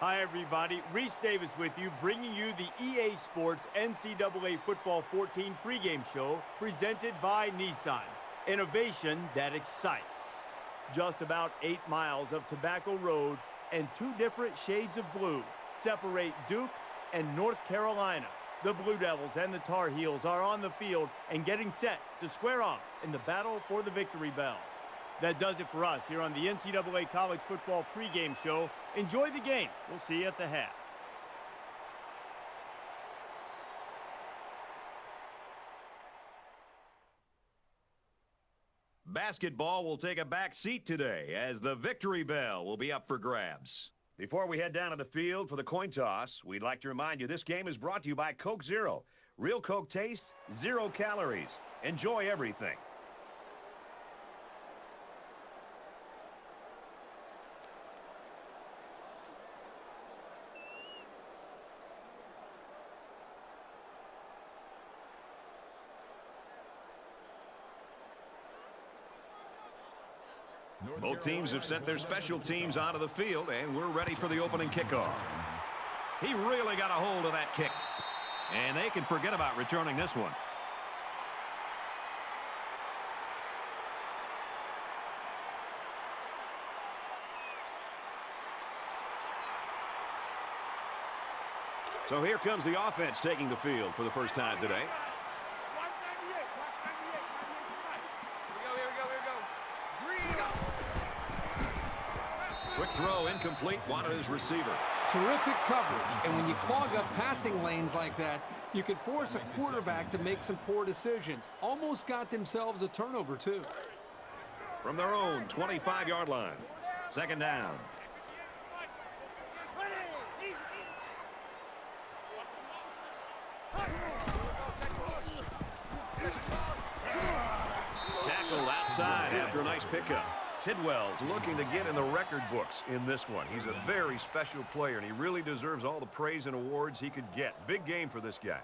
Hi, everybody. Reese Davis with you, bringing you the EA Sports NCAA Football 14 pregame show presented by Nissan. Innovation that excites. Just about 8 miles of Tobacco Road and 2 different shades of blue separate Duke and North Carolina. The Blue Devils and the Tar Heels are on the field and getting set to square off in the battle for the victory bell. That does it for us here on the NCAA College Football pregame show. Enjoy the game. We'll see you at the half. Basketball will take a back seat today as the victory bell will be up for grabs. Before we head down to the field for the coin toss, we'd like to remind you this game is brought to you by Coke Zero. Real Coke taste, 0 calories. Enjoy everything. Both teams have sent their special teams onto the field, and we're ready for the opening kickoff. He really got a hold of that kick, and they can forget about returning this one. So here comes the offense taking the field for the first time today. Quick throw, incomplete, wanted his receiver. Terrific coverage, and when you clog up passing lanes like that, you can force a quarterback to make some poor decisions. Almost got themselves a turnover, too. From their own 25-yard line. Second down. Tackled outside after a nice pickup. Tidwell's looking to get in the record books in this one. He's a very special player, and he really deserves all the praise and awards he could get. Big game for this guy.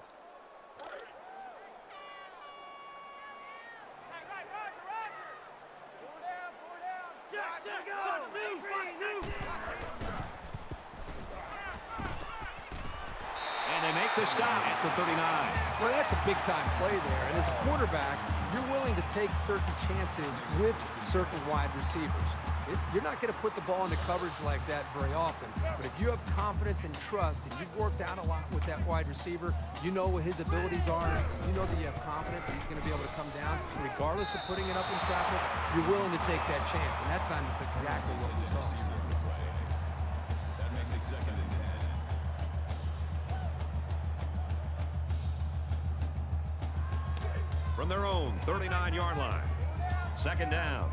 And they make the stop at the 39. Well, that's a big-time play there. And as a quarterback, you're willing to take certain chances with certain wide receivers. You're not going to put the ball into coverage like that very often. But if you have confidence and trust, and you've worked out a lot with that wide receiver, you know what his abilities are, you know that you have confidence that he's going to be able to come down. Regardless of putting it up in traffic, you're willing to take that chance. And that time, that's exactly what we saw. That makes it 2nd and 10. From their own 39-yard line. Second down.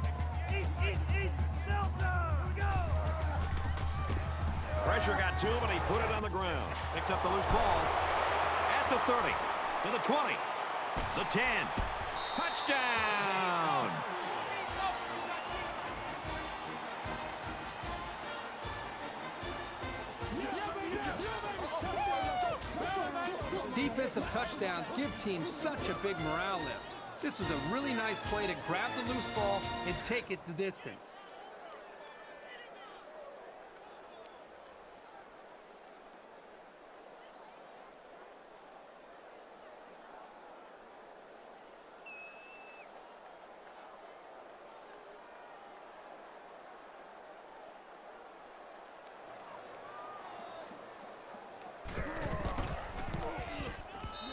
Pressure got to him, and he put it on the ground. Picks up the loose ball at the 30, to the 20, the 10. Touchdown! Defensive touchdowns give teams such a big morale lift. This was a really nice play to grab the loose ball and take it the distance.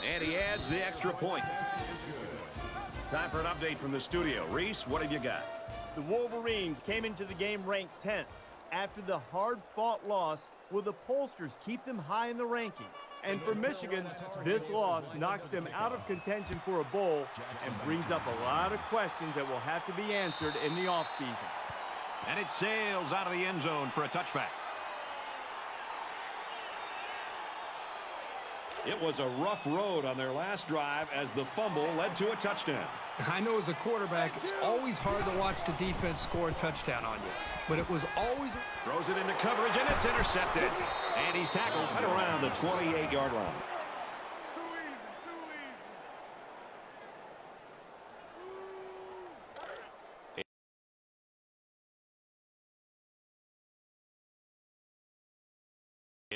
And he adds the extra point. Time for an update from the studio. Reese, what have you got? The Wolverines came into the game ranked 10th. After the hard-fought loss, will the pollsters keep them high in the rankings? And for Michigan, this loss knocks them out of contention for a bowl and brings up a lot of questions that will have to be answered in the offseason. And it sails out of the end zone for a touchback. It was a rough road on their last drive as the fumble led to a touchdown. I know as a quarterback, it's always hard to watch the defense score a touchdown on you. But it was always... Throws it into coverage, and it's intercepted. And he's tackled right around the 28-yard line.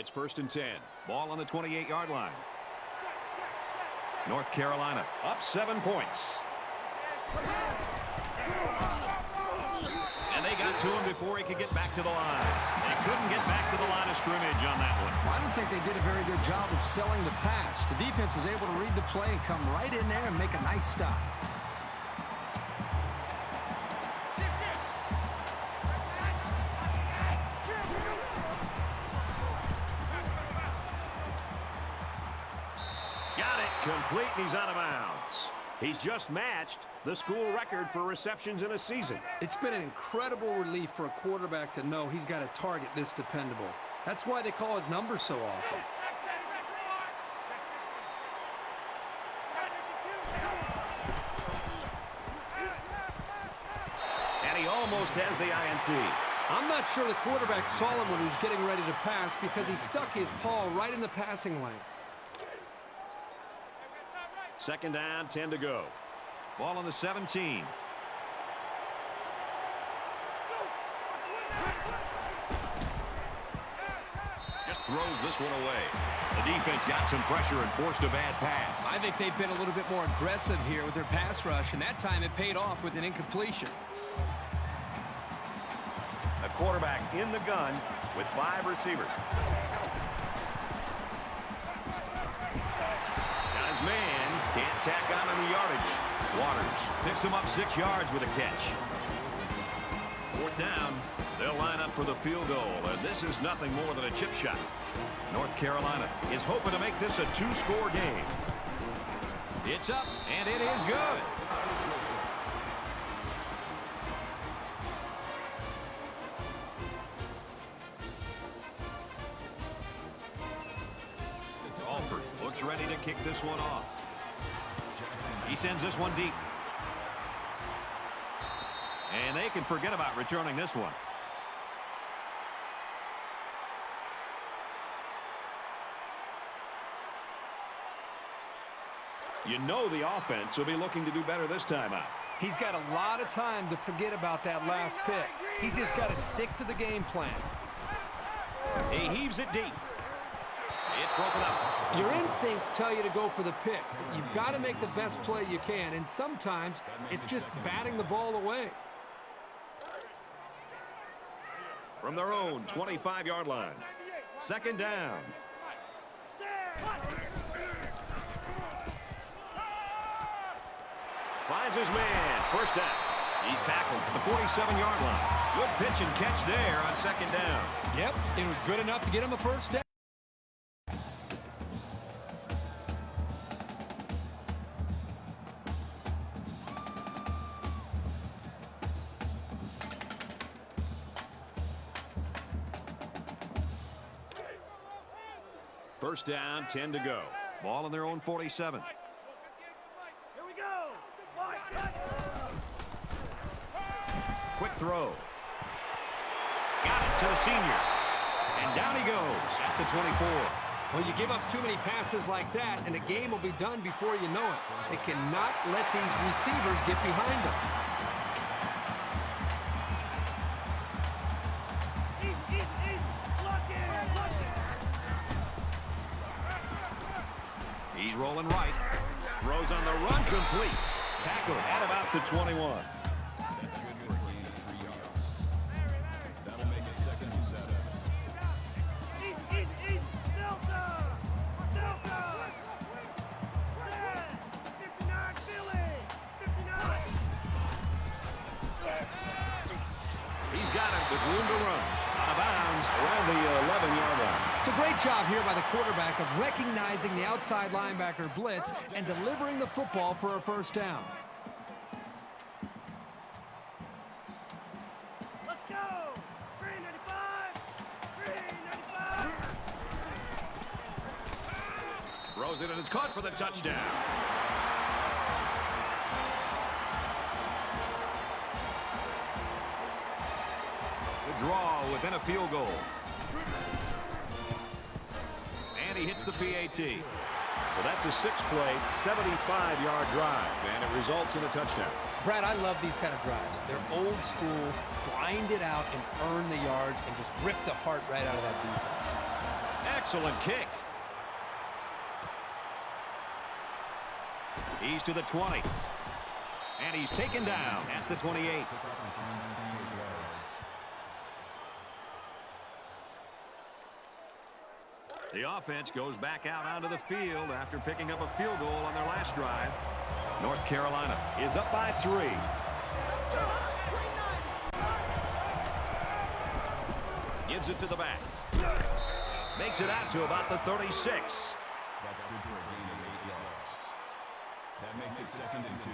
It's 1st and 10. Ball on the 28-yard line. North Carolina up 7 points. And they got to him before he could get back to the line. They couldn't get back to the line of scrimmage on that one. Well, I don't think they did a very good job of selling the pass. The defense was able to read the play and come right in there and make a nice stop. Got it. Complete, and he's out of bounds. He's just matched the school record for receptions in a season. It's been an incredible relief for a quarterback to know he's got a target this dependable. That's why they call his number so often. And he almost has the INT. I'm not sure the quarterback saw him when he was getting ready to pass because he stuck his paw right in the passing lane. 2nd down, 10 to go. Ball on the 17. Just throws this one away. The defense got some pressure and forced a bad pass. I think they've been a little bit more aggressive here with their pass rush, and that time it paid off with an incompletion. A quarterback in the gun with 5 receivers. Got his man. Can't tack on the yardage. Waters picks him up 6 yards with a catch. 4th down. They'll line up for the field goal, and this is nothing more than a chip shot. North Carolina is hoping to make this a 2-score game. It's up, and it is good. Alford looks ready to kick this one off. He sends this one deep. And they can forget about returning this one. You know the offense will be looking to do better this time out. He's got a lot of time to forget about that last pick. He's just got to stick to the game plan. He heaves it deep. It's broken up. Your instincts tell you to go for the pick. You've got to make the best play you can, and sometimes it's just batting the ball away. From their own 25-yard line. 2nd down. Finds his man. 1st down. He's tackled at the 47-yard line. Good pitch and catch there on 2nd down. Yep, it was good enough to get him a 1st down. First down, 10 to go. Ball on their own 47. Here we go. Quick throw. Got it to the senior. And down he goes at the 24. Well, you give up too many passes like that, and the game will be done before you know it. They cannot let these receivers get behind them. He's rolling right. Throws on the run, complete. Tackled at about the 21. That's good for a gain of 3 yards. That'll make it 2nd and 7. Easy. Delta. 59, Philly. 59. He's got it with room to run. Out of bounds around the 11-yard line. It's a great job here by the quarterback of recognizing the outside linebacker blitz and delivering the football for a 1st down. Let's go. 395. 395. Throws it and it's caught for the touchdown. The draw within a field goal. And he hits the PAT. So that's a 6-play, 75-yard drive, and it results in a touchdown. Brad, I love these kind of drives. They're old school, grind it out and earn the yards and just rip the heart right out of that defense. Excellent kick. He's to the 20. And he's taken down at the 28. Kickoff returns 28 yards. The offense goes back out onto the field after picking up a field goal on their last drive. North Carolina is up by 3. Gives it to the back. Makes it out to about the 36. That's good for a gain of 8 yards. That makes it 2nd and 2.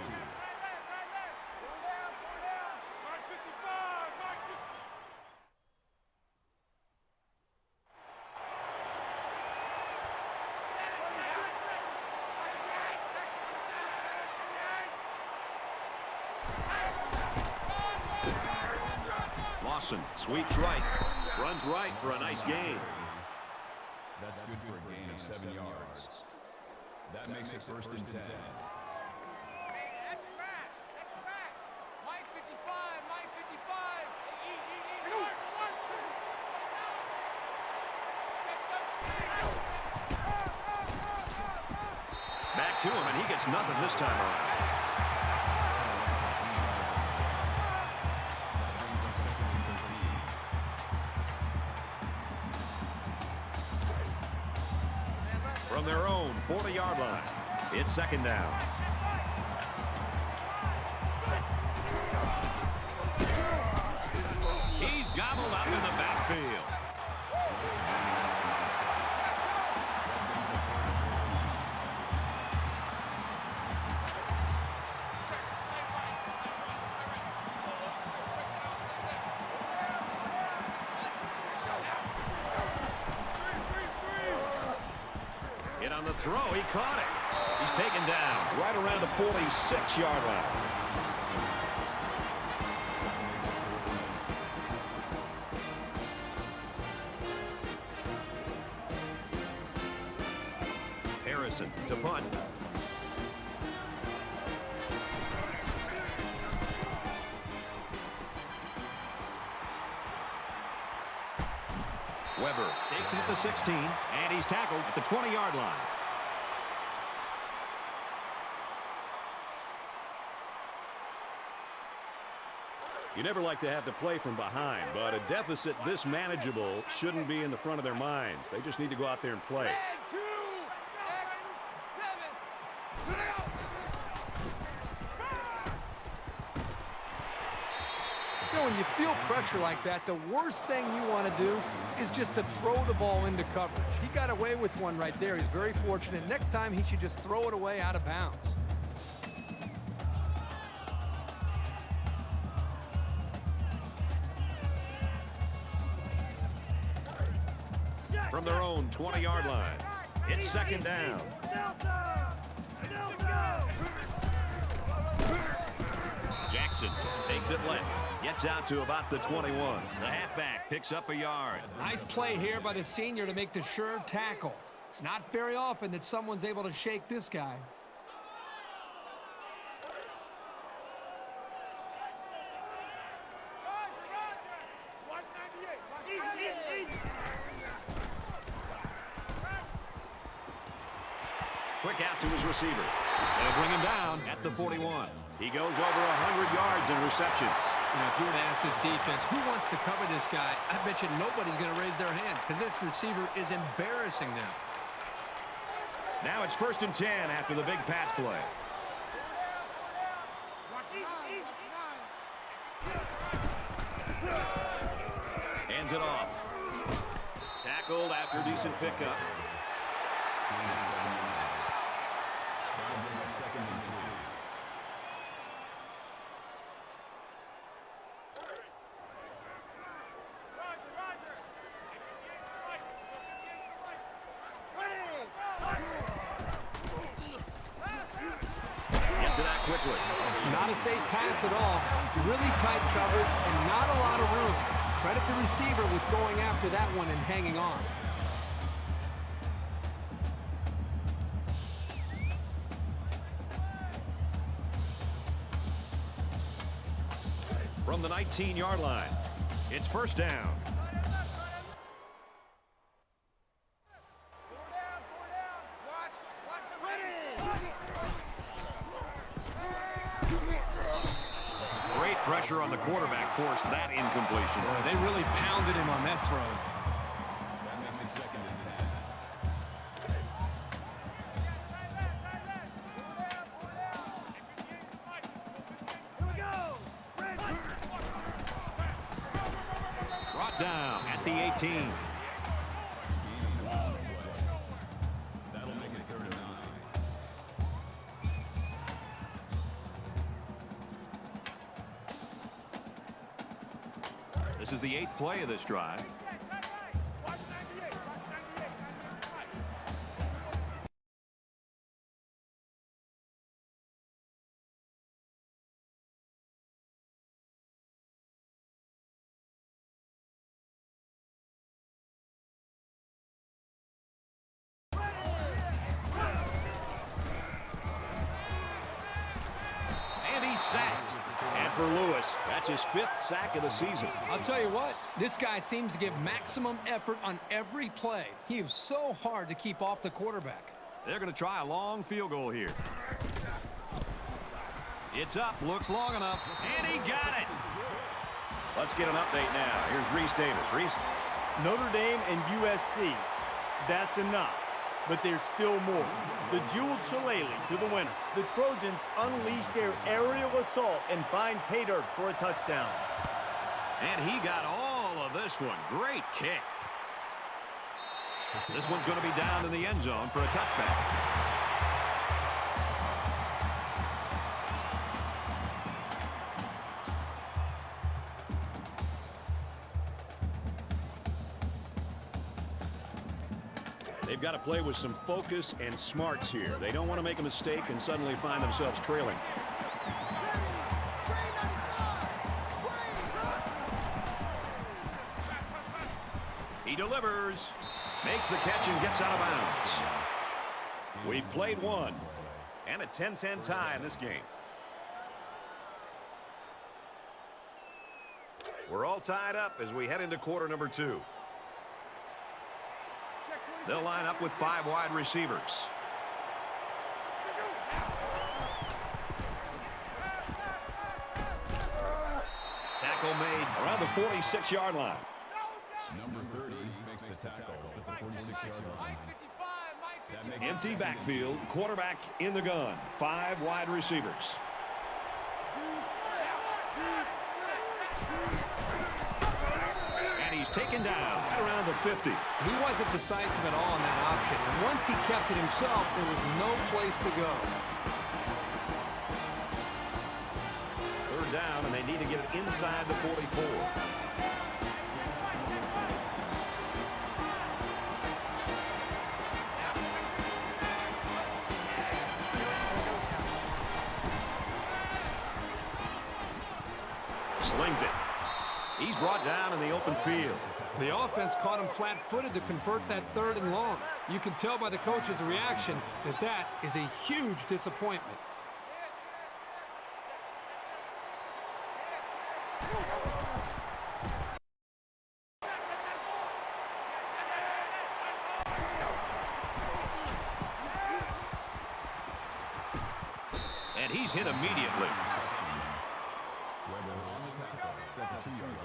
Lawson sweeps right. Runs right for a nice gain. That's good for a gain of 7 yards. That makes it 1st and 10. Back to him, and he gets nothing this time around. From their own 40-yard line, it's 2nd down. He's gobbled up in the backfield. Hit on the throw, he caught it. He's taken down right around the 46-yard line. Harrison to punt. Weber takes it at the 16, and he's tackled at the 20-yard line. You never like to have to play from behind, but a deficit this manageable shouldn't be in the front of their minds. They just need to go out there and play. You know, when you feel pressure like that, the worst thing you want to do is just to throw the ball into coverage. He got away with one right there. He's very fortunate. Next time, he should just throw it away out of bounds. From their own 20-yard line, it's 2nd down. Jackson takes it left, gets out to about the 21. The halfback picks up a yard. Nice play here by the senior to make the sure tackle. It's not very often that someone's able to shake this guy. Quick out to his receiver. They'll bring him down at the 41. He goes over 100 yards in receptions. You know, if you were to ask this defense, who wants to cover this guy, I bet you nobody's going to raise their hand because this receiver is embarrassing them. Now it's 1st and 10 after the big pass play. Hands it off. Tackled after a decent pickup. Gets it out quickly. Not a safe pass at all. Really tight coverage and not a lot of room. Credit the receiver with going after that one and hanging on. From the 19-yard line, it's 1st down. Pressure on the quarterback forced that incompletion. Boy, they really pounded him on that throw. That makes it 2nd and 10. Here we go. Ready. Brought down at the 18. That'll make it 3rd and 9. This is the 8th play of this drive. And he's sacked. And for Lewis, that's his 5th sack of the season. I'll tell you what, this guy seems to give maximum effort on every play. He is so hard to keep off the quarterback. They're going to try a long field goal here. It's up, looks long enough, and he got it. Let's get an update now. Here's Reese Davis. Reese. Notre Dame and USC. That's enough. But there's still more. The Jewel Shillelagh to the winner. The Trojans unleashed their aerial assault and find pay dirt for a touchdown. And he got all of this one. Great kick. This one's going to be down in the end zone for a touchback. They've got to play with some focus and smarts here. They don't want to make a mistake and suddenly find themselves trailing. He delivers, makes the catch, and gets out of bounds. We've played one, and a 10-10 tie in this game. We're all tied up as we head into quarter number 2. They'll line up with 5 wide receivers. Tackle made around the 46-yard line. Number 30 makes the tackle at the 46-yard line. That makes Empty it backfield, quarterback in the gun, 5 wide receivers. And he's taken down at around the 50. He wasn't decisive at all on that option. And once he kept it himself, there was no place to go. 3rd down, and they need to get it inside the 44. Slings it. He's brought down in the open field. The offense caught him flat-footed to convert that 3rd and long. You can tell by the coach's reaction that that is a huge disappointment. And he's hit immediately. Weber on the tackle at the 2-yard line.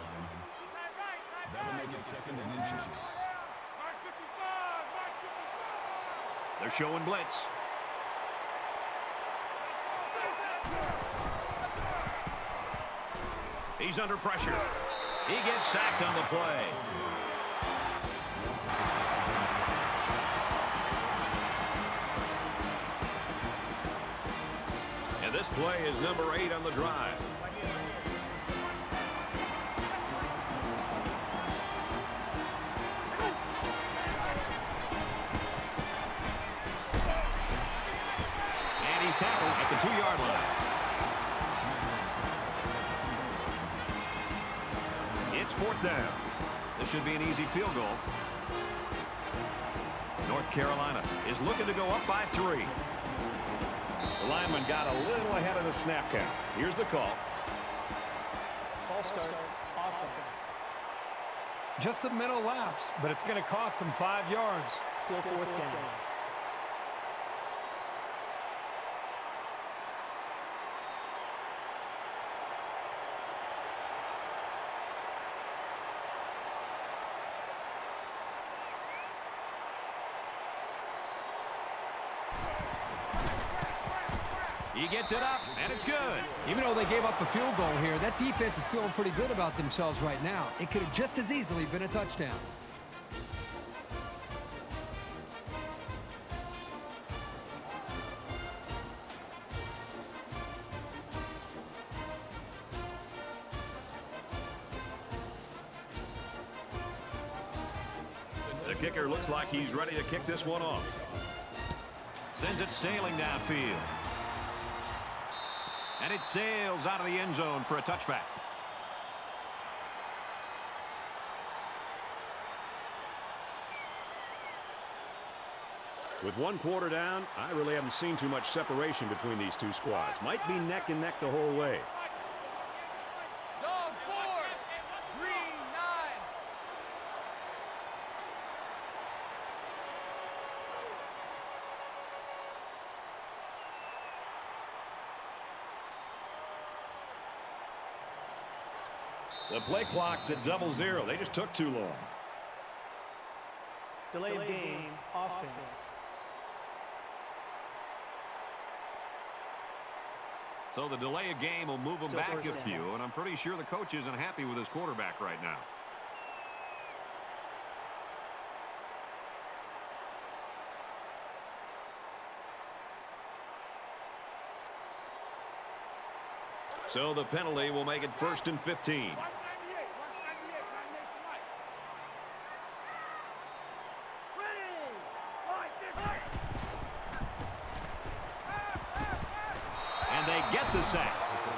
That'll make it 2nd and inches. They're showing blitz. He's under pressure. He gets sacked on the play. And this play is number 8 on the drive. And he's tackled at the 2-yard line. It's 4th down. This should be an easy field goal. North Carolina is looking to go up by 3. The lineman got a little ahead of the snap count. Here's the call. False start, offense. Just a mental lapse, but it's going to cost him 5 yards. Still 4th down. He gets it up, and it's good. Even though they gave up a field goal here, that defense is feeling pretty good about themselves right now. It could have just as easily been a touchdown. The kicker looks like he's ready to kick this one off. Sends it sailing downfield. And it sails out of the end zone for a touchback. With one quarter down, I really haven't seen too much separation between these two squads. Might be neck and neck the whole way. Dog 4, green 9. The play clock's at 0-0. They just took too long. Delay of game, offense. So the delay of game will move them Still back a first few, down. and I'm pretty sure the coach isn't happy with his quarterback right now. So the penalty will make it 1st and 15. And they get the sack.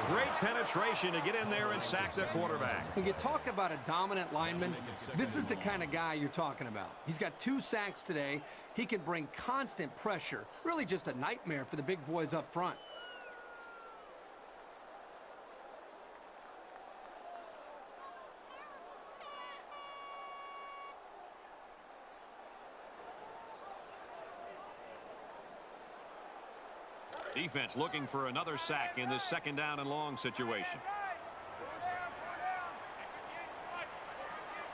Great penetration to get in there and sack the quarterback. When you talk about a dominant lineman, this is the kind of guy you're talking about. He's got 2 sacks today. He can bring constant pressure. Really just a nightmare for the big boys up front. Defense looking for another sack in this 2nd down and long situation.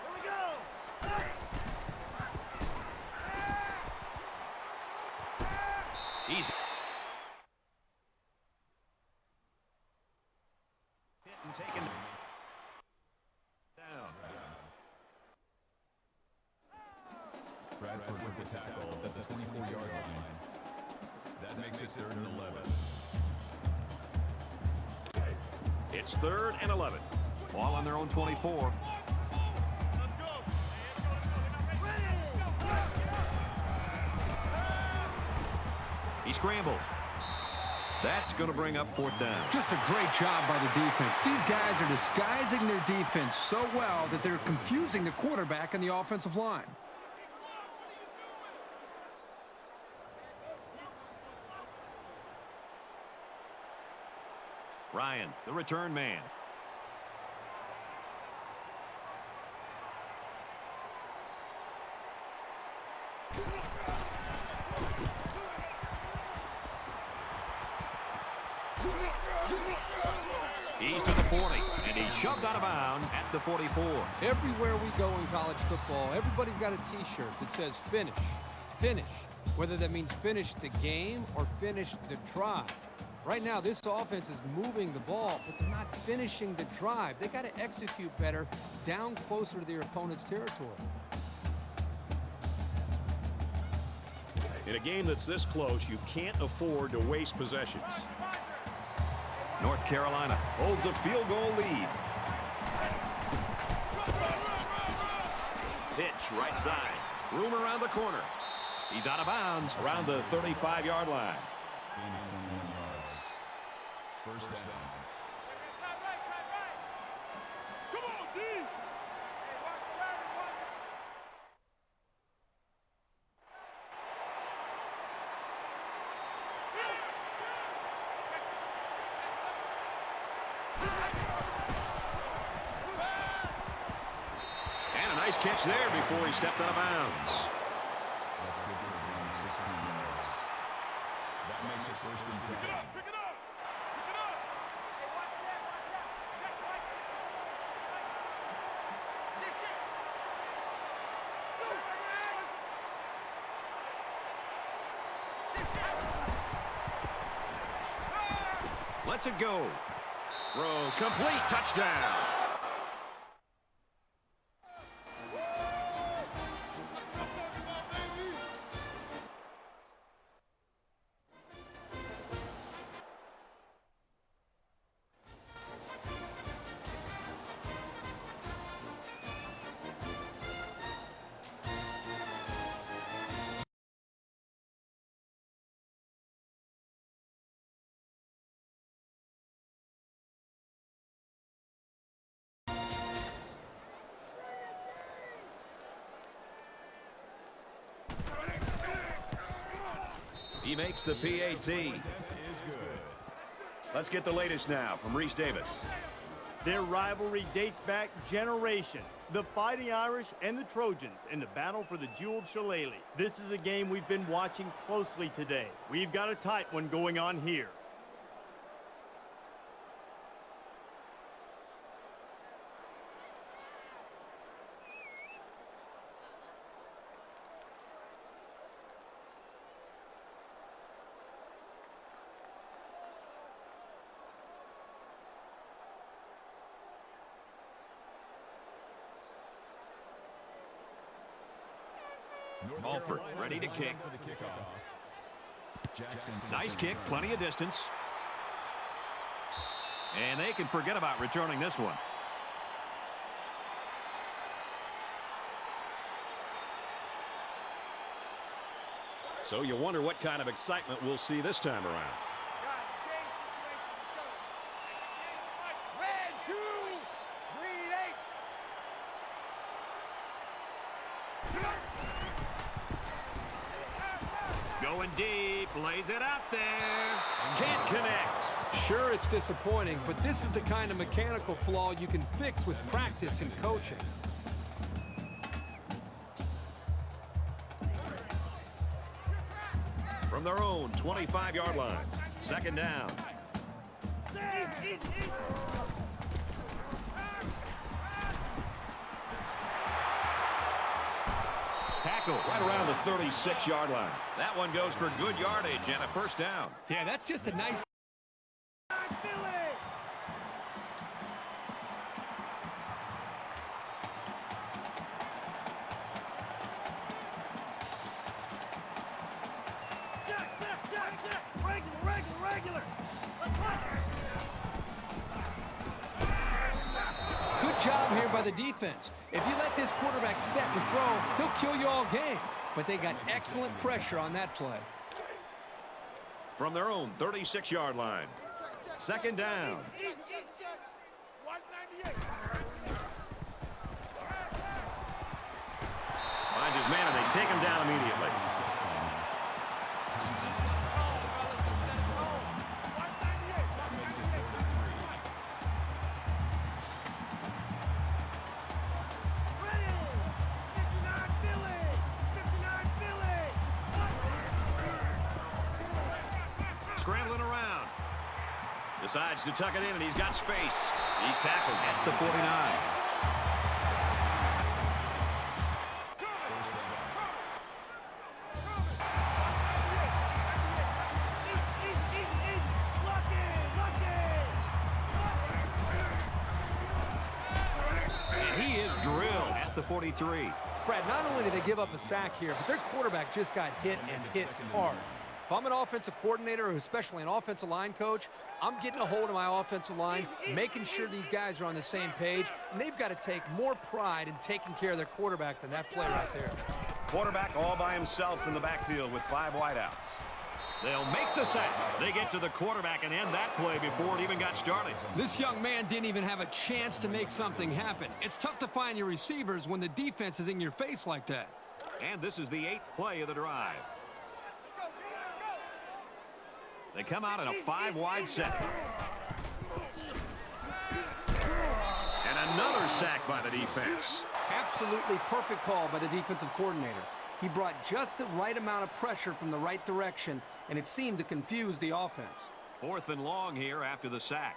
Here we go. Easy. Hit and taken down. Bradford with the tackle at the 24-yard line. That makes it 3rd and 11. It's 3rd and 11. Ball on their own 24. He scrambled. That's going to bring up 4th down. Just a great job by the defense. These guys are disguising their defense so well that they're confusing the quarterback and the offensive line. Ryan, the return man. He's to the 40, and he's shoved out of bounds at the 44. Everywhere we go in college football, everybody's got a T-shirt that says finish, finish. Whether that means finish the game or finish the drive. Right now, this offense is moving the ball, but they're not finishing the drive. They got to execute better down closer to their opponent's territory. In a game that's this close, you can't afford to waste possessions. North Carolina holds a field goal lead. Pitch right side. Room around the corner. He's out of bounds around the 35-yard line. Gain of 21 yards. 1st down. Come on, D. Hey, watch the rabbit, watch it. And a nice catch there before he stepped out of bounds. That's good for a gain of 16 yards. That makes it 1st and 10. Pick it up, pick it up. Pick it up. Hey, watch that, watch that. Check right there. Shit, shit. Shit, shit. lets it go. Throws complete. Touchdown. He makes the PAT. Let's get the latest now from Reese Davis. Their rivalry dates back generations. The Fighting Irish and the Trojans in the battle for the jeweled shillelagh. This is a game we've been watching closely today. We've got a tight one going on here. Mulford ready to kick. For the kickoff. Nice kick, plenty of distance. And they can forget about returning this one. So you wonder what kind of excitement we'll see this time around. Red 2, green 8. Going deep, lays it out there. Can't connect. Sure, it's disappointing, but this is the kind of mechanical flaw you can fix with practice and coaching. From their own 25-yard line. Second down. Tackle right around the 36-yard line. That one goes for good yardage and a first down. Yeah, that's just a nice... Regular. Good job here by the defense. If you let this quarterback set and throw, he'll kill you all game. But they got excellent pressure on that play. From their own 36-yard line. Second down. Finds his man, and they take him down immediately. Scrambling around. Decides to tuck it in, and he's got space. He's tackled at the 49. And he is drilled at the 43. Brad, not only did they give up a sack here, but their quarterback just got hit and hit hard. If I'm an offensive coordinator, or especially an offensive line coach, I'm getting a hold of my offensive line, making sure these guys are on the same page, and they've got to take more pride in taking care of their quarterback than that play right there. Quarterback all by himself in the backfield with 5 wideouts. They'll make the sack. They get to the quarterback and end that play before it even got started. This young man didn't even have a chance to make something happen. It's tough to find your receivers when the defense is in your face like that. And this is the 8th play of the drive. They come out in a 5-wide set. And another sack by the defense. Absolutely perfect call by the defensive coordinator. He brought just the right amount of pressure from the right direction, and it seemed to confuse the offense. 4th and long here after the sack.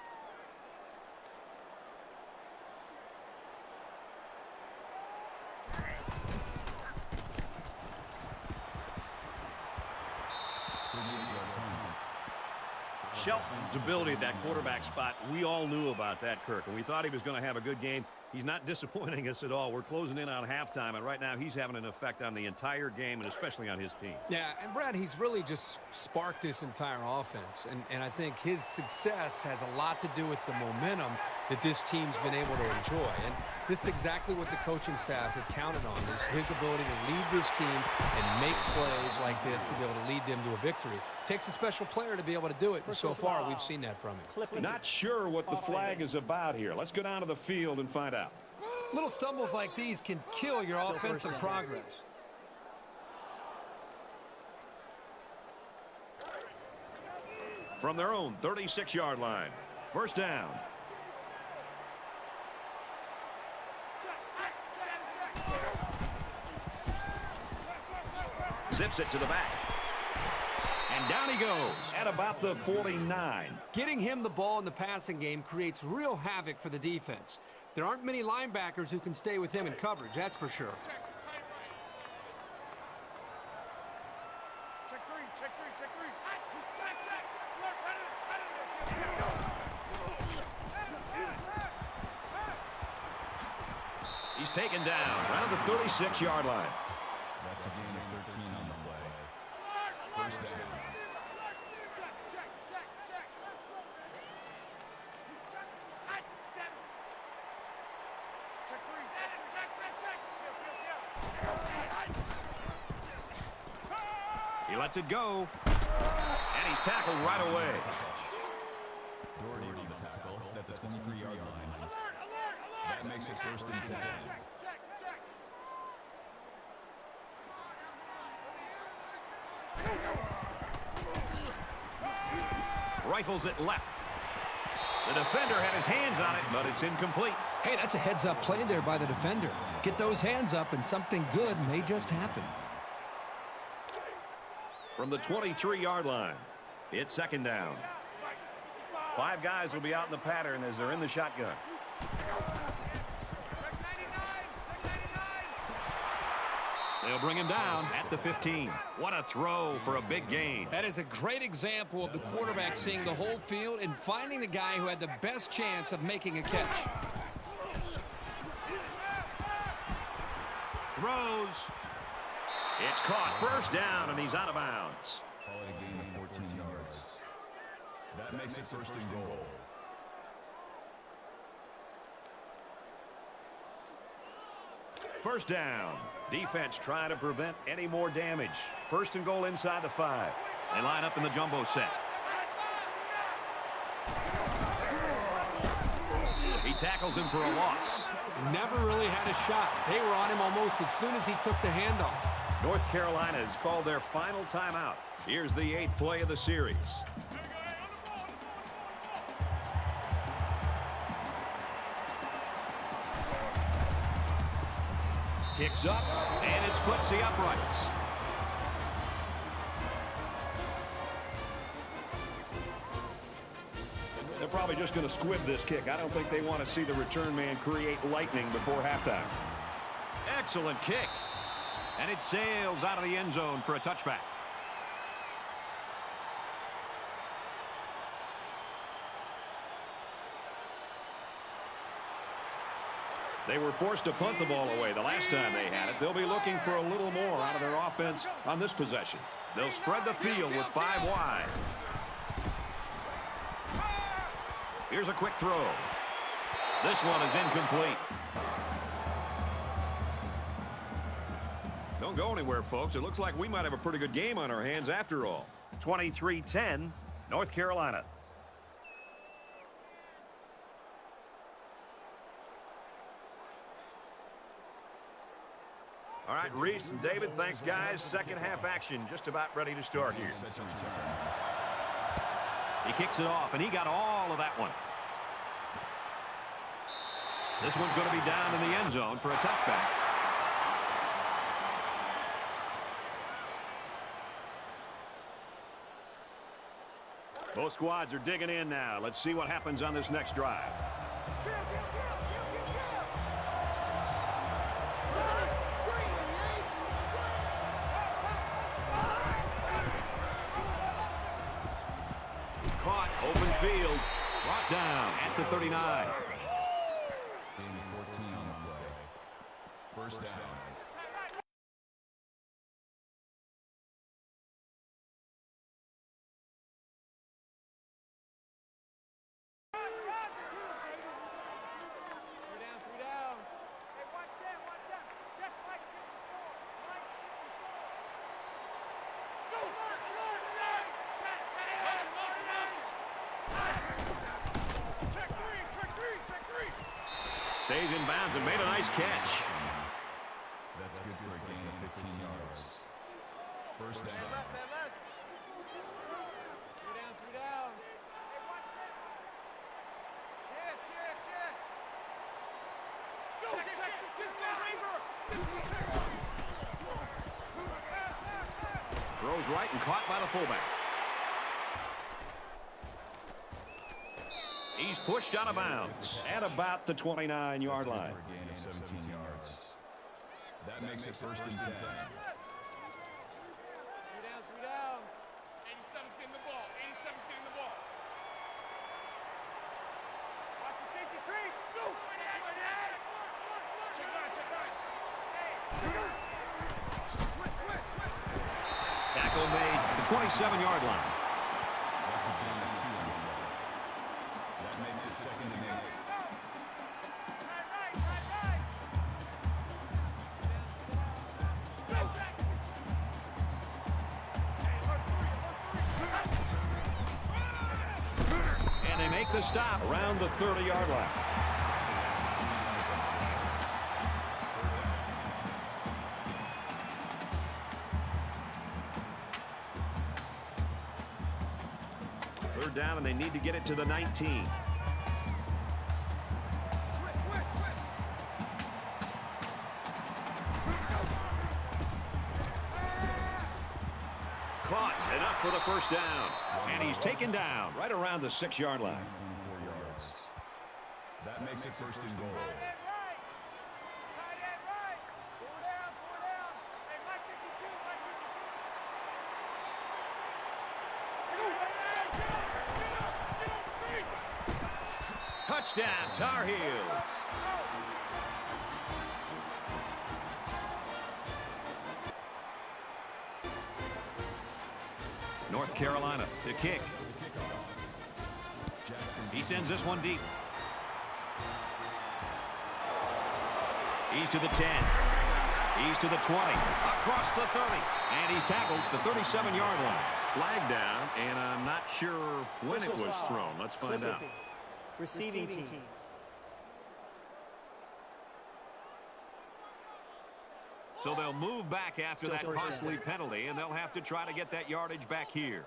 Shelton's ability at that quarterback spot, we all knew about that, Kirk, and we thought he was going to have a good game. He's not disappointing us at all. We're closing in on halftime, and right now he's having an effect on the entire game and especially on his team. Yeah, and Brad, he's really just sparked this entire offense, and I think his success has a lot to do with the momentum that this team's been able to enjoy. And this is exactly what the coaching staff have counted on, is his ability to lead this team and make plays like this to be able to lead them to a victory. It takes a special player to be able to do it, and so far we've seen that from him. Not sure what the flag is about here. Let's go down to the field and find out. Little stumbles like these can kill your offensive progress. From their own 36-yard line, first down. Zips it to the back. And down he goes at about the 49. Getting him the ball in the passing game creates real havoc for the defense. There aren't many linebackers who can stay with him in coverage, that's for sure. Check three, check three, check three. Check, check. He's taken down around the 36-yard line. That's a gain of 13 on the play. First down. He lets it go, and he's tackled right away. Doherty on the tackle at the 23-yard line. That makes it first and 10. Rifles it left. The defender had his hands on it, but it's incomplete. Hey, that's a heads-up play there by the defender. Get those hands up, and something good may just happen. From the 23-yard line, it's second down. 5 guys will be out in the pattern as they're in the shotgun. They'll bring him down at the 15. What a throw for a big gain. That is a great example of the quarterback seeing the whole field and finding the guy who had the best chance of making a catch. Throws. It's caught. First down, and he's out of bounds. Call it a gain of 14 yards. That makes it first and goal. First down. Defense trying to prevent any more damage. First and goal inside the 5. They line up in the jumbo set. He tackles him for a loss. Never really had a shot. They were on him almost as soon as he took the handoff. North Carolina has called their final timeout. Here's the 8th play of the series. Kicks up, and it splits the uprights. They're probably just going to squib this kick. I don't think they want to see the return man create lightning before halftime. Excellent kick. And it sails out of the end zone for a touchback. They were forced to punt the ball away the last time they had it. They'll be looking for a little more out of their offense on this possession. They'll spread the field with 5 wide. Here's a quick throw. This one is incomplete. Don't go anywhere, folks. It looks like we might have a pretty good game on our hands after all. 23-10, North Carolina. All right, Reese and David, thanks, guys. Second half action just about ready to start here. He kicks it off, and he got all of that one. This one's going to be down in the end zone for a touchback. Both squads are digging in now. Let's see what happens on this next drive. Caught Open field. Brought down at the 39. Gain of 14 on the play. First down. Stays in bounds and made a nice catch. That's good for a gain of 15 yards. First down. Throws right and caught by the fullback. He's pushed out of bounds at about the 29-yard line. For a gain of 17 yards. That makes it first and 10. Tackle made at the 27-yard line. That's a gain of 2 on the play. That makes it second and 8. And they make the stop around the 30-yard line. Third down, and they need to get it to the 19. Caught, enough for the first down. And he's taken down right around the 6-yard line. 24 yards. That makes it first and goal. Touchdown, Tar Heels. North Carolina to kick. He sends this one deep. He's to the 10. He's to the 20. Across the 30. And he's tackled at the 37-yard line. Flag down, and I'm not sure when it was thrown. Let's find out. Receiving team. So they'll move back after Still that first costly down. penalty, and they'll have to try to get that yardage back here.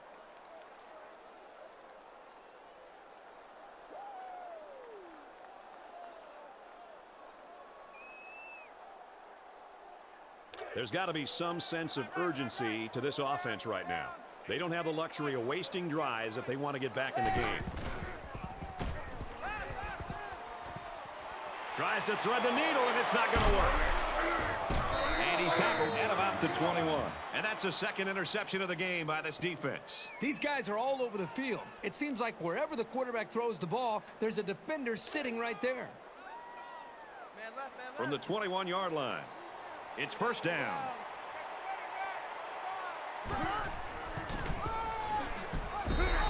There's got to be some sense of urgency to this offense right now. They don't have the luxury of wasting drives if they want to get back in the game. Tries to thread the needle, and it's not going to work. And he's tackled at about the 21. And that's a second interception of the game by this defense. These guys are all over the field. It seems like wherever the quarterback throws the ball, there's a defender sitting right there. From the 21-yard line, it's first down.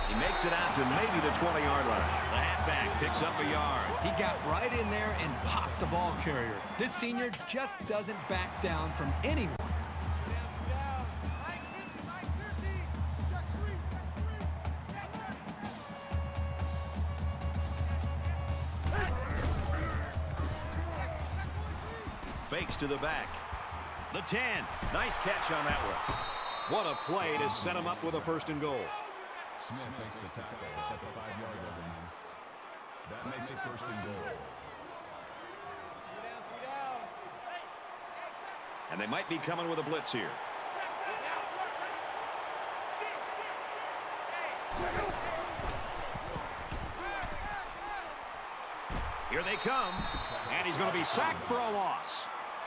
He makes it out to maybe the 20-yard line. The halfback picks up a yard. He got right in there and popped the ball carrier. This senior just doesn't back down from anyone. Fakes to the back. The 10. Nice catch on that one. What a play to set him up with a first and goal. Smith makes the tackle at the 5-yard line. That makes it first and goal. And they might be coming with a blitz here. Here they come. And he's going to be sacked for a loss.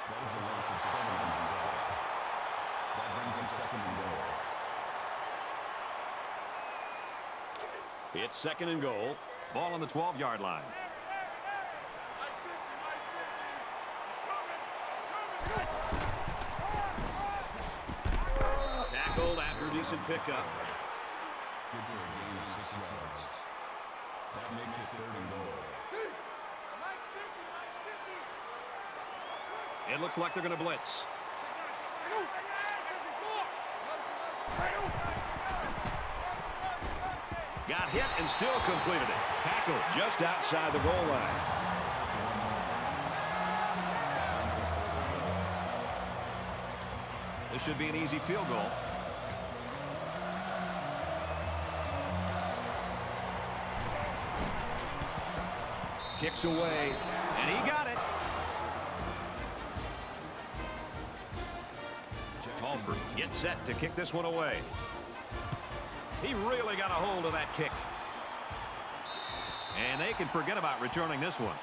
That is a loss of 7 on the play. That brings him second and goal. It's 2nd and goal. Ball on the 12-yard line. Tackled after a decent pickup. Good for a gain of 6 yards. That makes it 3rd and goal. It looks like they're going to blitz. Got hit and still completed it. Tackled just outside the goal line. This should be an easy field goal. Kicks away, and he got it. Alford gets set to kick this one away. He really got a hold of that kick. And they can forget about returning this one.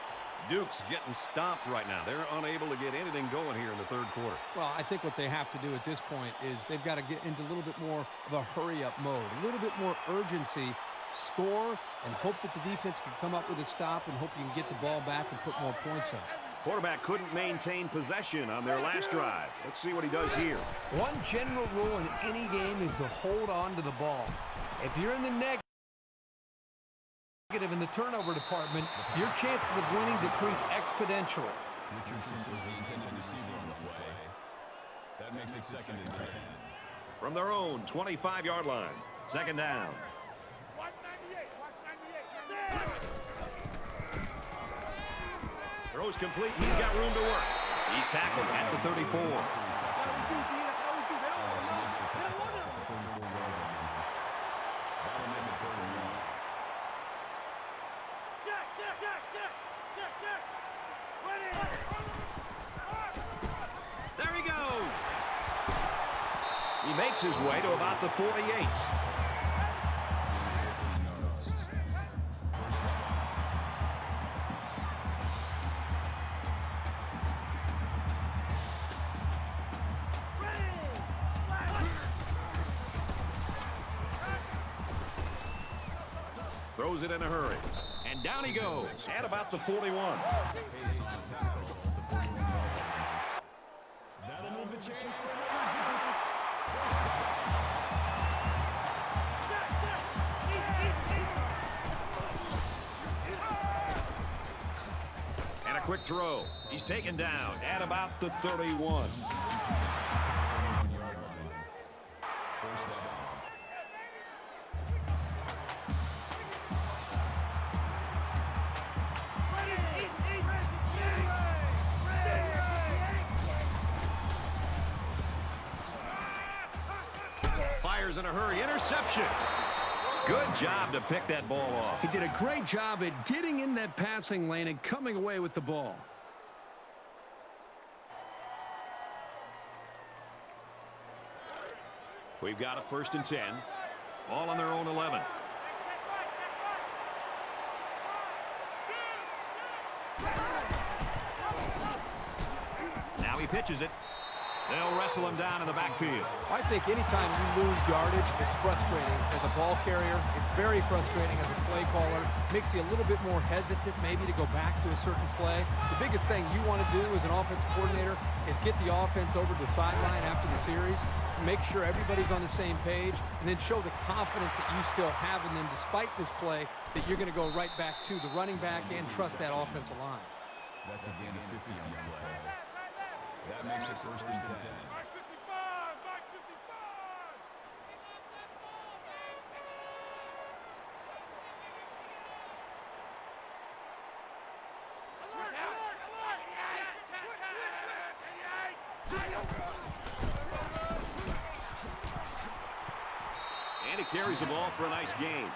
Duke's getting stomped right now. They're unable to get anything going here in the 3rd quarter. Well, I think what they have to do at this point is they've got to get into a little bit more of a hurry-up mode, a little bit more urgency, score, and hope that the defense can come up with a stop and hope you can get the ball back and put more points on. Quarterback couldn't maintain possession on their last drive. Let's see what he does here. One general rule in any game is to hold on to the ball. If you're in the negative in the turnover department, your chances of winning decrease exponentially. Richardson was the intended receiver on the play. That makes it 2nd and 10. From their own 25-yard line. 2nd down. Throws complete. He's got room to work. He's tackled at the 34. There he goes. He makes his way to about the 48. Throws it in a hurry. And down he goes at about the 41. That'll move the chains. And a quick throw. He's taken down at about the 31. Fires in a hurry. Interception. Good job to pick that ball off. He did a great job at getting in that passing lane and coming away with the ball. We've got a 1st and 10. Ball on their own 11. Now he pitches it. They'll wrestle him down in the backfield. I think anytime you lose yardage, it's frustrating as a ball carrier. It's very frustrating as a play caller. Makes you a little bit more hesitant maybe to go back to a certain play. The biggest thing you want to do as an offensive coordinator is get the offense over to the sideline after the series, make sure everybody's on the same page, and then show the confidence that you still have in them despite this play, that you're going to go right back to the running back and trust that offensive line. That's a gain of 50 on the play. That makes it 1st and 10. And he carries the ball for a nice gain.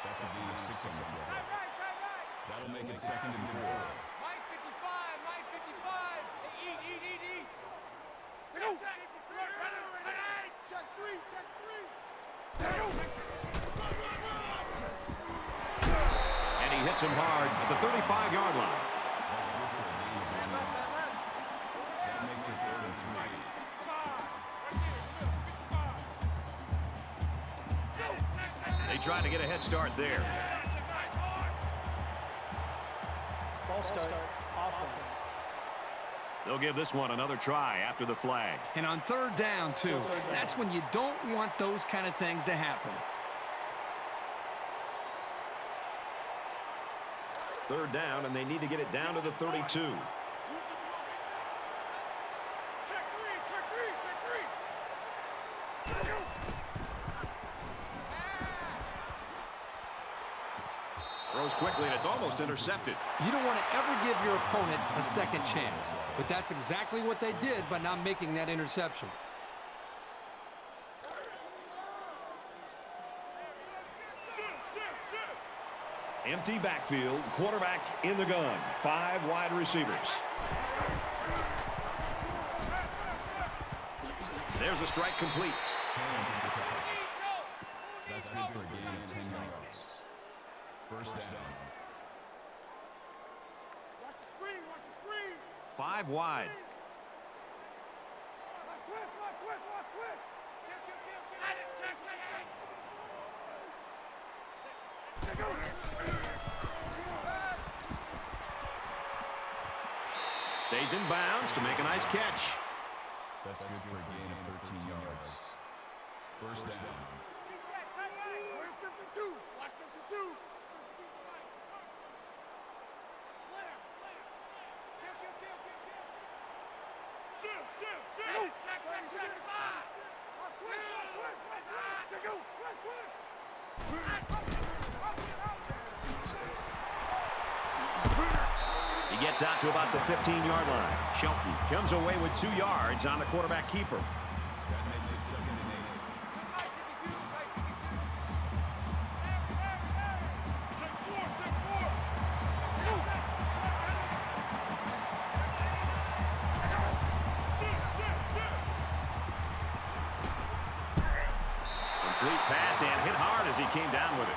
That's a gain of 6 on the play. That'll make it 2nd and 4. Mike 55, Mike 55. Hey, eat. Check three. And he hits him hard at the 35-yard line. That makes it 3rd and 3. They trying to get a head start there. False start, offense. They'll give this one another try after the flag. And on third down, too. That's when you don't want those kind of things to happen. Third down, and they need to get it down to the 32. Check three, check three, check three. Throws quickly, and it's almost intercepted. You don't want to ever give your opponent a second chance, but that's exactly what they did by not making that interception. Empty backfield, quarterback in the gun. 5 wide receivers. There's a strike complete. That's good for a gain of 10 yards. First down. Watch the screen, watch the screen. 5 wide. Watch switch, watch switch, watch switch. Kill. Stays in bounds to make a nice catch. That's good for a gain of 13 yards. First down. Where's 52? Watch 52. 52's the right. Slam. Kill. Shift. Check. Watch twist. He gets out to about the 15-yard line. Shelton comes away with 2 yards on the quarterback keeper. That makes it 2nd and 8. Complete pass and hit hard as he came down with it.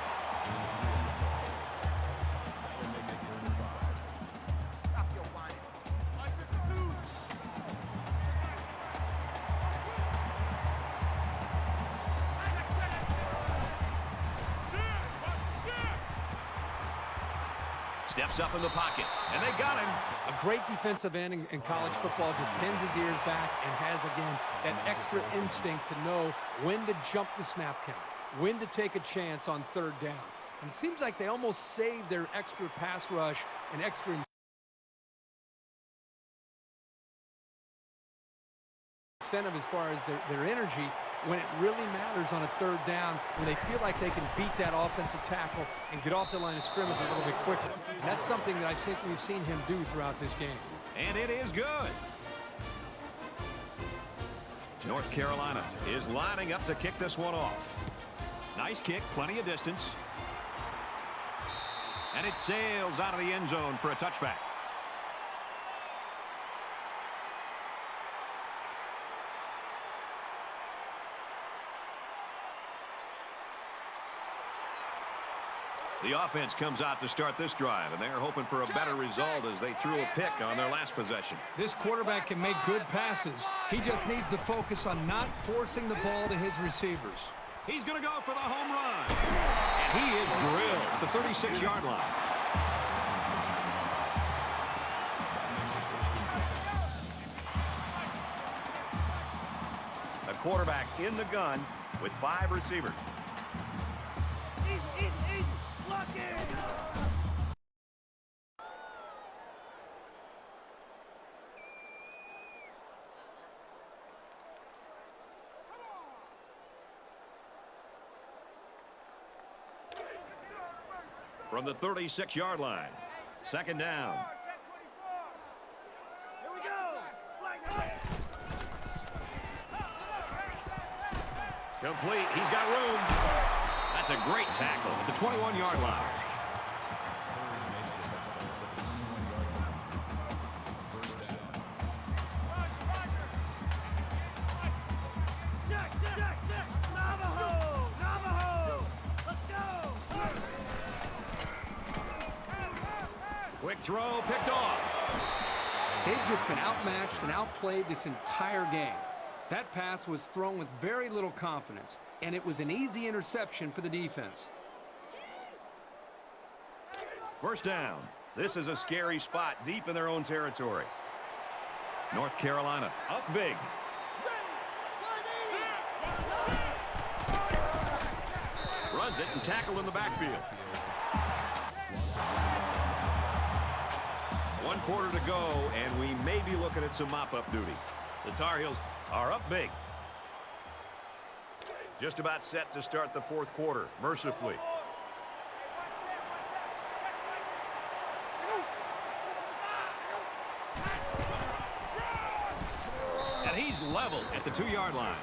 Steps up in the pocket, and they got him. A great defensive end in college football just pins his ears back and has, again, that extra instinct to know when to jump the snap count, when to take a chance on third down. And it seems like they almost saved their extra pass rush and extra incentive as far as their energy when it really matters on a third down, when they feel like they can beat that offensive tackle and get off the line of scrimmage a little bit quicker. And that's something that I think we've seen him do throughout this game. And it is good. North Carolina is lining up to kick this one off. Nice kick, plenty of distance. And it sails out of the end zone for a touchback. The offense comes out to start this drive, and they're hoping for a better result as they threw a pick on their last possession. This quarterback can make good passes. He just needs to focus on not forcing the ball to his receivers. He's going to go for the home run. And he is drilled at the 36-yard line. A quarterback in the gun with 5 receivers. Easy. Lock in. From the 36-yard line. 2nd down. Here we go. Complete. He's got room. That's a great tackle at the 21-yard line. Navajo. Let's go. Quick throw, picked off. They've just been outmatched and outplayed this entire game. That pass was thrown with very little confidence, and it was an easy interception for the defense. First down. This is a scary spot deep in their own territory. North Carolina up big. Runs it and tackled in the backfield. 1 quarter to go, and we may be looking at some mop-up duty. The Tar Heels are up big. Just about set to start the 4th quarter, mercifully. And he's leveled at the 2-yard line.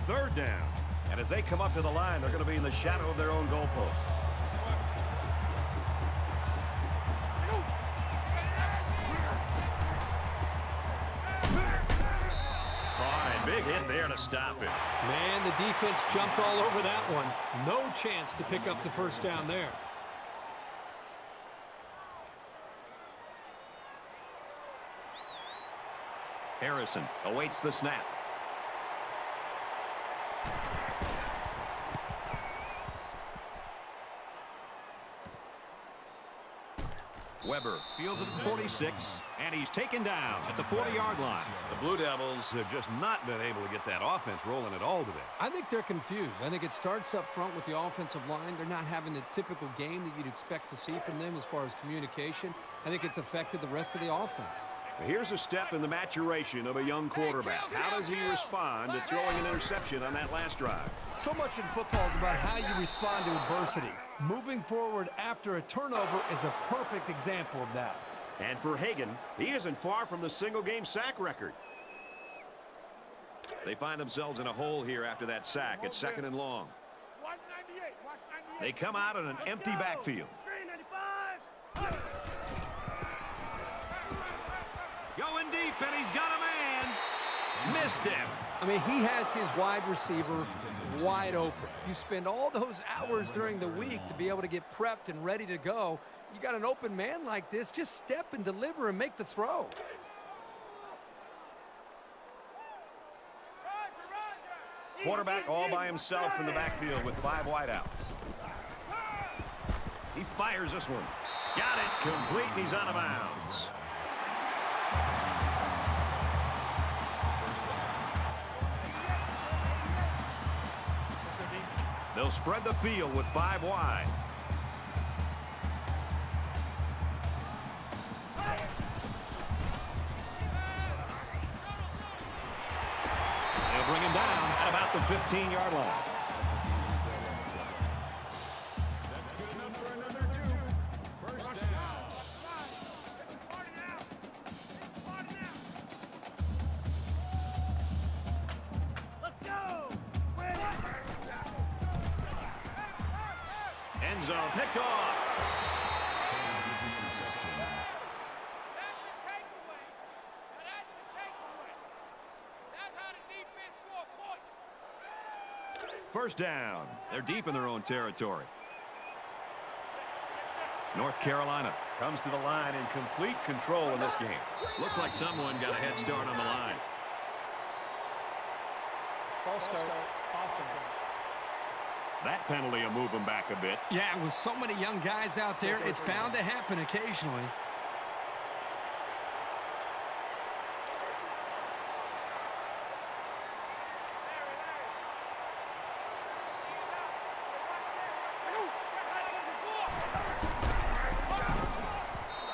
Third down. And as they come up to the line, they're going to be in the shadow of their own goalpost. Big hit there to stop it. Man, the defense jumped all over that one. No chance to pick up the first down there. Harrison awaits the snap. Weber fields it at 46, and he's taken down at the 40-yard line. The Blue Devils have just not been able to get that offense rolling at all today. I think they're confused. I think it starts up front with the offensive line. They're not having the typical game that you'd expect to see from them as far as communication. I think it's affected the rest of the offense. Here's a step in the maturation of a young quarterback. How does he respond to throwing an interception on that last drive? So much in football is about how you respond to adversity. Moving forward after a turnover is a perfect example of that. And for Hagan, he isn't far from the single-game sack record. They find themselves in a hole here after that sack. It's 2nd and long. They come out in an empty backfield. Going deep, and he's got a man. Missed him. I mean, he has his wide receiver wide open. You spend all those hours during the week to be able to get prepped and ready to go. You got an open man like this, just step and deliver and make the throw. Quarterback all by himself in the backfield with 5 wideouts. He fires this one. Got it. Complete, and he's out of bounds. They'll spread the field with 5 wide. They'll bring him down at about the 15-yard line. That's good enough for another Duke. First down. Let's go! End zone picked off. First down. They're deep in their own territory. North Carolina comes to the line in complete control in this game. Looks like someone got a head start on the line. False start, offense. That penalty will move them back a bit. Yeah, with so many young guys out there, it's bound to happen occasionally.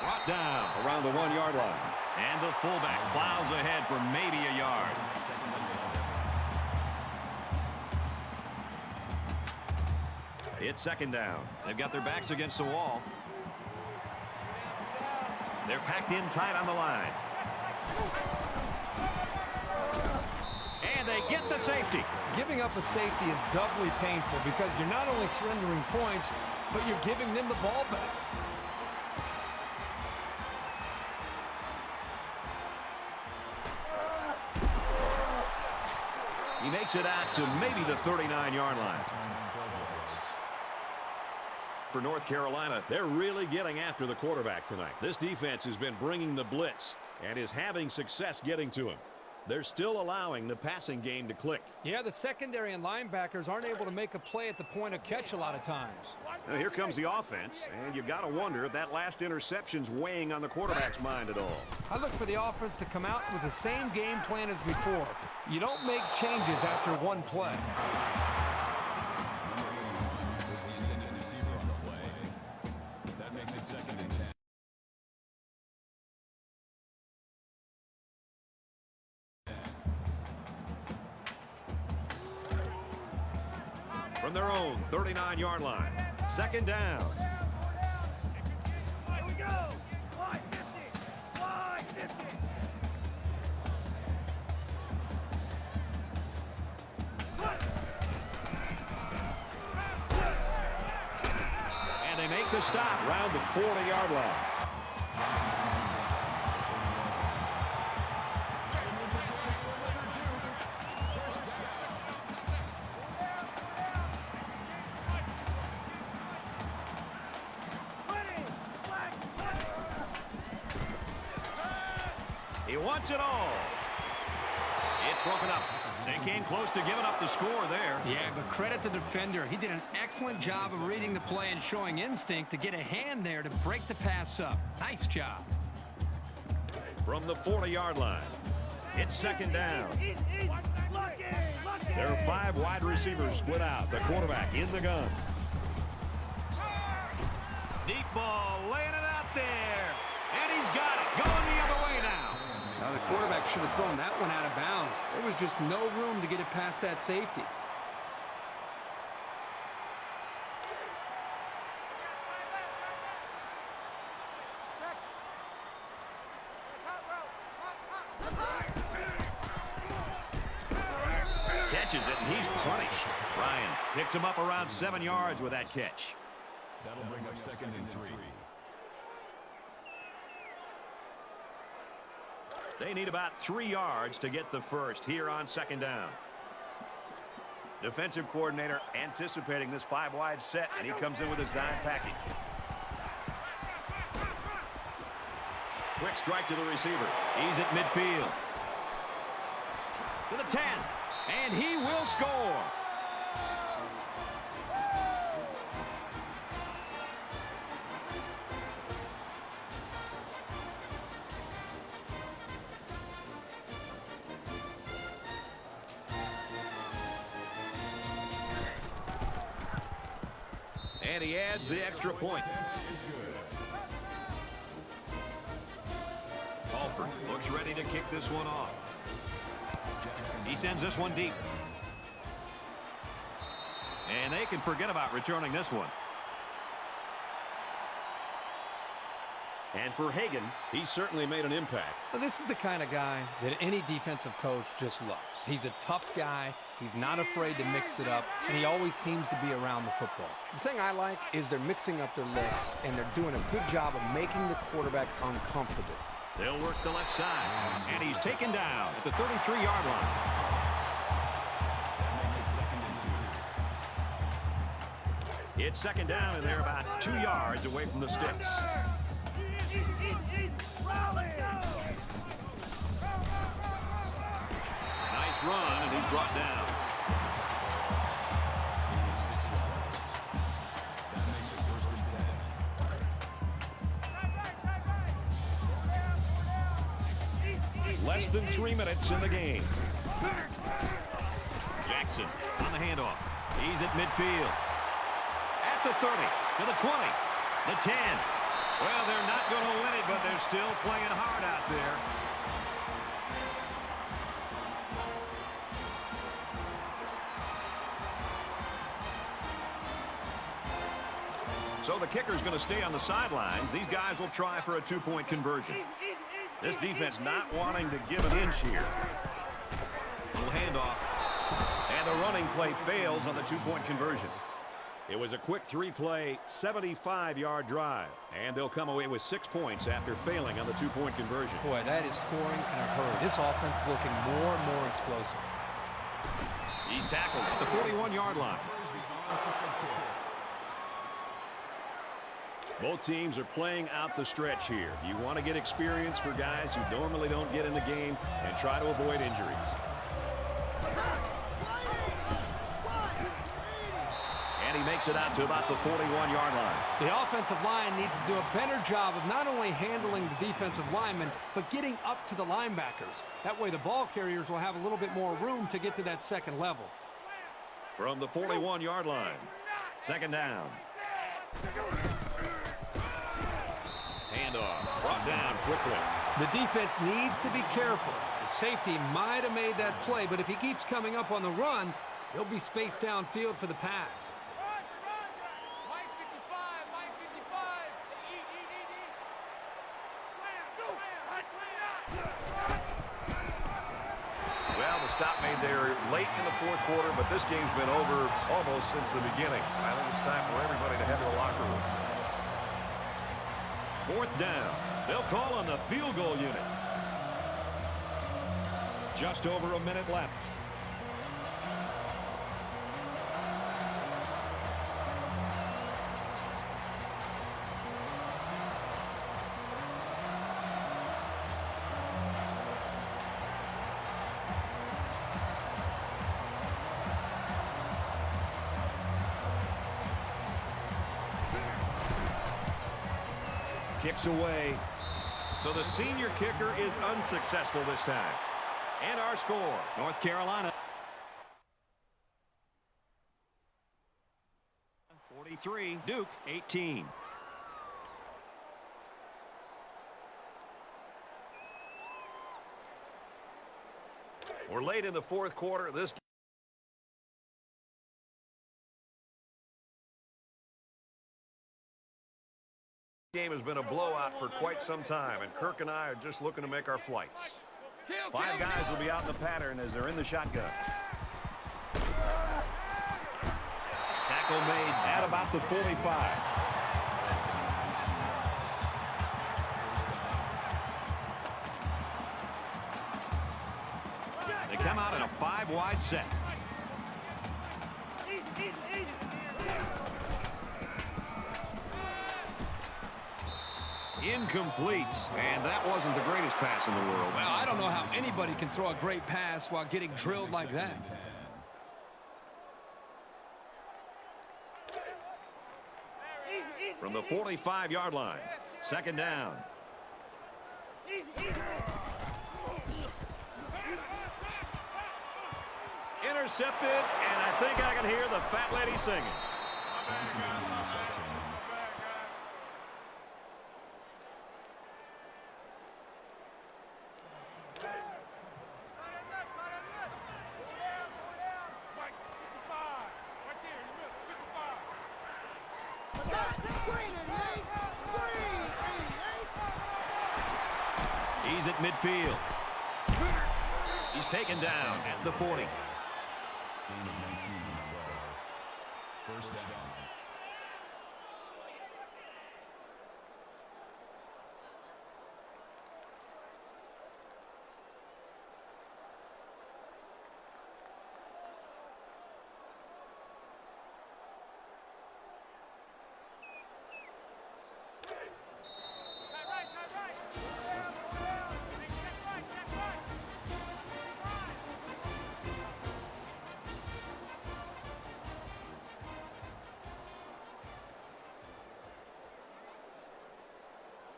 Brought down around the 1-yard line. And the fullback plows ahead for maybe a yard. It's 2nd down. They've got their backs against the wall. They're packed in tight on the line. And they get the safety. Giving up a safety is doubly painful because you're not only surrendering points, but you're giving them the ball back. He makes it out to maybe the 39-yard line. For North Carolina, they're really getting after the quarterback tonight. This defense has been bringing the blitz and is having success getting to him. They're still allowing the passing game to click. Yeah, the secondary and linebackers aren't able to make a play at the point of catch a lot of times. Now here comes the offense, and you've got to wonder if that last interception's weighing on the quarterback's mind at all. I look for the offense to come out with the same game plan as before. You don't make changes after one play. Was the intended receiver on the play. That makes it 2nd and 10. From their own 39-yard line. 2nd down. Here we go. Wide 50. Wide 50. And they make the stop around the 40-yard line. He wants it all. It's broken up. They came close to giving up the score there. Yeah, but credit the defender. He did an excellent job of reading the play and showing instinct to get a hand there to break the pass up. Nice job. From the 40-yard line, it's 2nd down. There are 5 wide receivers split out. The quarterback in the gun. Deep ball, laying it out there. And he's got it. Going the other way now. Now, the quarterback should have thrown that one out of bounds. There was just no room to get it past that safety. Catches it, and he's punished. Ryan picks him up around 7 yards with that catch. That'll bring up 2nd and 3. They need about 3 yards to get the first here on 2nd down. Defensive coordinator anticipating this 5-wide set, and he comes in with his dime package. Quick strike to the receiver. He's at midfield. To the 10, and he will score. And he adds the extra point. Alford looks ready to kick this one off. He sends this one deep. And they can forget about returning this one. And for Hagan, he certainly made an impact. Well, this is the kind of guy that any defensive coach just loves. He's a tough guy. He's not afraid to mix it up, and he always seems to be around the football. The thing I like is they're mixing up their looks, and they're doing a good job of making the quarterback uncomfortable. They'll work the left side, and he's taken down at the 33-yard line. That makes it 2nd and 2. It's 2nd down, and they're about 2 yards away from the sticks. Nice run, and he's brought down. That makes it 1st and 10. Less than 3 minutes in the game. Jackson on the handoff. He's at midfield. At the 30, to the 20, the 10. Well, they're not going to win it, but they're still playing hard out there. So the kicker's going to stay on the sidelines. These guys will try for a 2-point conversion. This defense not wanting to give an inch here. Little handoff. And the running play fails on the 2-point conversion. It was a quick 3-play, 75-yard drive, and they'll come away with 6 points after failing on the 2-point conversion. Boy, that is scoring in a hurry. This offense is looking more and more explosive. He's tackled at the 41-yard line. Both teams are playing out the stretch here. You want to get experience for guys who normally don't get in the game and try to avoid injuries. And he makes it out to about the 41-yard line. The offensive line needs to do a better job of not only handling the defensive linemen, but getting up to the linebackers. That way the ball carriers will have a little bit more room to get to that second level. From the 41-yard line, second down. Handoff, brought down quickly. The defense needs to be careful. The safety might have made that play, but if he keeps coming up on the run, he'll be spaced downfield for the pass. Well, the stop made there late in the fourth quarter, but this game's been over almost since the beginning. I think it's time for everybody to head to the locker room. Fourth down. They'll call on the field goal unit. Just over a minute left. Kicks away. So the senior kicker is unsuccessful this time. And our score, North Carolina 43, Duke 18. We're late in the fourth quarter. This game has been a blowout for quite some time, and Kirk and I are just looking to make our flights. Five guys will be out in the pattern as they're in the shotgun. Tackle made at about the 45. They come out in a five-wide set. Incomplete, and that wasn't the greatest pass in the world. Well, I don't know how anybody can throw a great pass while getting drilled like that. From the 45-yard line, second down. Intercepted, and I think I can hear the fat lady singing. He's at midfield. He's taken down at the 40. First down.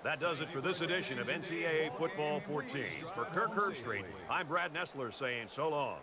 That does it for this edition of NCAA Football 14. For Kirk Herbstreit, I'm Brad Nessler saying so long.